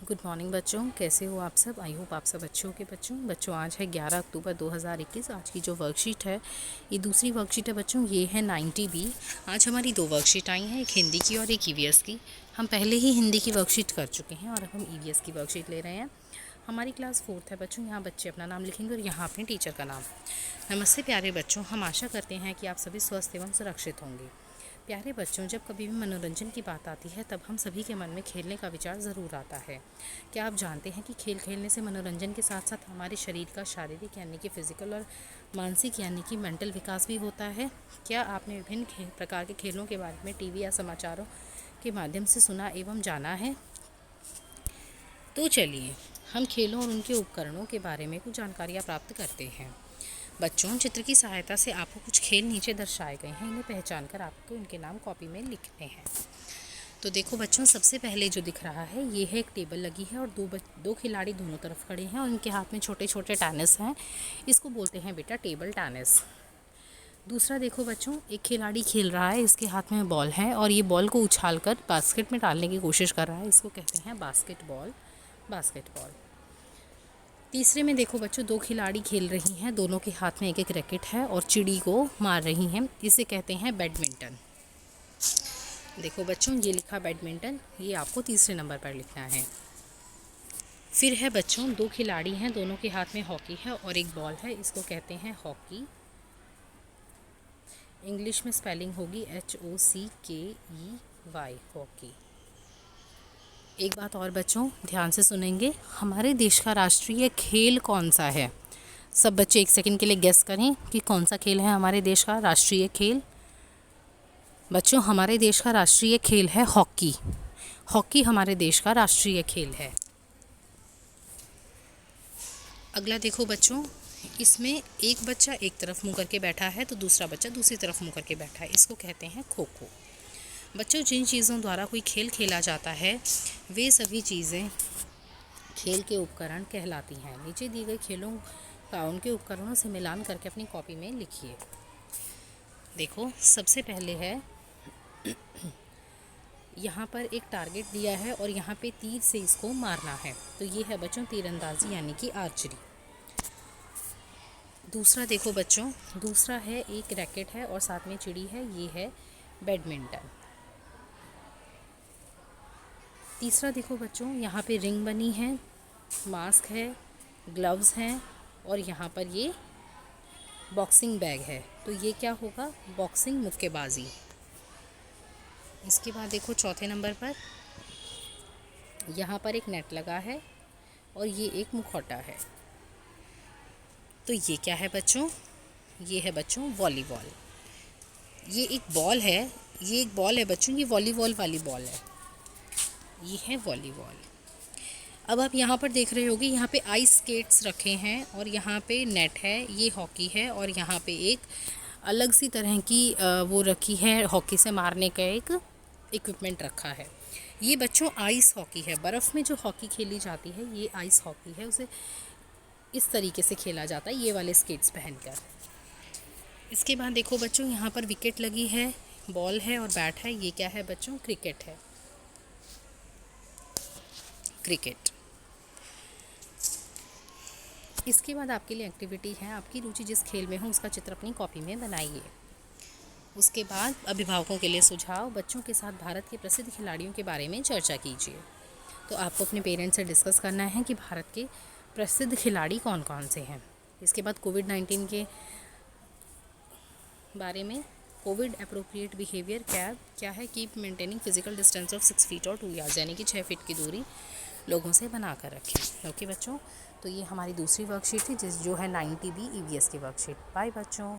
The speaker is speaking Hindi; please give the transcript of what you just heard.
गुड मॉर्निंग बच्चों, कैसे हो आप सब। आई होप आप सब अच्छे हो के बच्चों आज है 11 अक्टूबर 2021। आज की जो वर्कशीट है ये दूसरी वर्कशीट है बच्चों, ये है 90B। आज हमारी दो वर्कशीट आई हैं, एक हिंदी की और एक ईवीएस की। हम पहले ही हिंदी की वर्कशीट कर चुके हैं और अब हम ईवीएस की वर्कशीट ले रहे हैं। हमारी क्लास 4th है बच्चों। यहाँ बच्चे अपना नाम लिखेंगे और यहाँ अपने टीचर का नाम। नमस्ते प्यारे बच्चों, हम आशा करते हैं कि आप सभी स्वस्थ एवं सुरक्षित होंगे। प्यारे बच्चों, जब कभी भी मनोरंजन की बात आती है तब हम सभी के मन में खेलने का विचार ज़रूर आता है। क्या आप जानते हैं कि खेल खेलने से मनोरंजन के साथ साथ हमारे शरीर का शारीरिक यानी कि फिजिकल और मानसिक यानी कि मेंटल विकास भी होता है। क्या आपने विभिन्न प्रकार के खेलों के बारे में टीवी या समाचारों के माध्यम से सुना एवं जाना है? तो चलिए हम खेलों और उनके उपकरणों के बारे में कुछ जानकारियाँ प्राप्त करते हैं। बच्चों, चित्र की सहायता से आपको कुछ खेल नीचे दर्शाए गए हैं, इन्हें पहचान कर आपको इनके नाम कॉपी में लिखने हैं। तो देखो बच्चों, सबसे पहले जो दिख रहा है ये है एक टेबल लगी है और दो खिलाड़ी दोनों तरफ खड़े हैं और इनके हाथ में छोटे छोटे टेनिस हैं। इसको बोलते हैं बेटा टेबल टेनिस। दूसरा देखो बच्चों, एक खिलाड़ी खेल रहा है, इसके हाथ में बॉल है और ये बॉल को उछालकर बास्केट में डालने की कोशिश कर रहा है। इसको कहते हैं बास्केटबॉल। तीसरे में देखो बच्चों, दो खिलाड़ी खेल रही हैं, दोनों के हाथ में एक एक रैकेट है और चिड़ी को मार रही हैं। इसे कहते हैं बैडमिंटन। देखो बच्चों, ये लिखा बैडमिंटन, ये आपको तीसरे नंबर पर लिखना है। फिर है बच्चों, दो खिलाड़ी हैं, दोनों के हाथ में हॉकी है और एक बॉल है, इसको कहते हैं हॉकी। इंग्लिश में स्पेलिंग होगी HOCKEY, हॉकी। एक बात और बच्चों, ध्यान से सुनेंगे, हमारे देश का राष्ट्रीय खेल कौन सा है? सब बच्चे एक सेकंड के लिए गेस करें कि कौन सा खेल है हमारे देश का राष्ट्रीय खेल। बच्चों, हमारे देश का राष्ट्रीय खेल है हॉकी। हॉकी हमारे देश का राष्ट्रीय खेल है। अगला देखो बच्चों, इसमें एक बच्चा एक तरफ मुँह करके बैठा है तो दूसरा बच्चा दूसरी तरफ मुँह करके बैठा है, इसको कहते हैं खो खो। बच्चों, जिन चीज़ों द्वारा कोई खेल खेला जाता है वे सभी चीज़ें खेल के उपकरण कहलाती हैं। नीचे दिए गए खेलों का उनके उपकरणों से मिलान करके अपनी कॉपी में लिखिए। देखो, सबसे पहले है यहाँ पर एक टारगेट दिया है और यहाँ पे तीर से इसको मारना है, तो ये है बच्चों तीरंदाजी यानी कि आर्चरी। दूसरा देखो बच्चों, दूसरा है एक रैकेट है और साथ में चिड़ी है, ये है बैडमिंटन। तीसरा देखो बच्चों, यहाँ पे रिंग बनी है, मास्क है, ग्लव्स हैं और यहाँ पर ये बॉक्सिंग बैग है, तो ये क्या होगा? बॉक्सिंग, मुक्केबाजी। इसके बाद देखो चौथे नंबर पर यहाँ पर एक नेट लगा है और ये एक मुखौटा है, तो ये क्या है बच्चों? ये है बच्चों वॉलीबॉल। ये एक बॉल है बच्चों, ये वॉलीबॉल वाली बॉल है, ये है वॉलीबॉल। अब आप यहाँ पर देख रहे होगे, यहाँ पे आइस स्केट्स रखे हैं और यहाँ पे नेट है, ये हॉकी है और यहाँ पे एक अलग सी तरह की वो रखी है, हॉकी से मारने का एक इक्विपमेंट रखा है। ये बच्चों आइस हॉकी है, बर्फ़ में जो हॉकी खेली जाती है ये आइस हॉकी है, उसे इस तरीके से खेला जाता है, ये वाले स्केट्स पहनकर। इसके बाद देखो बच्चों, यहाँ पर विकेट लगी है, बॉल है और बैट है, ये क्या है बच्चों? क्रिकेट है, क्रिकेट। इसके बाद आपके लिए एक्टिविटी है, आपकी रुचि जिस खेल में हो उसका चित्र अपनी कॉपी में बनाइए। उसके बाद अभिभावकों के लिए सुझाव, बच्चों के साथ भारत के प्रसिद्ध खिलाड़ियों के बारे में चर्चा कीजिए। तो आपको अपने पेरेंट्स से डिस्कस करना है कि भारत के प्रसिद्ध खिलाड़ी कौन कौन से हैं। इसके बाद कोविड-19 के बारे में, कोविड अप्रोप्रिएट बिहेवियर क्या है? Keep maintaining physical distance of 6 feet और 2 यार्ड्स, यानी कि 6 फीट की दूरी लोगों से बना कर रखें। ओके बच्चों, तो ये हमारी दूसरी वर्कशीट थी जो है 90B EVS की वर्कशीट। बाय बच्चों।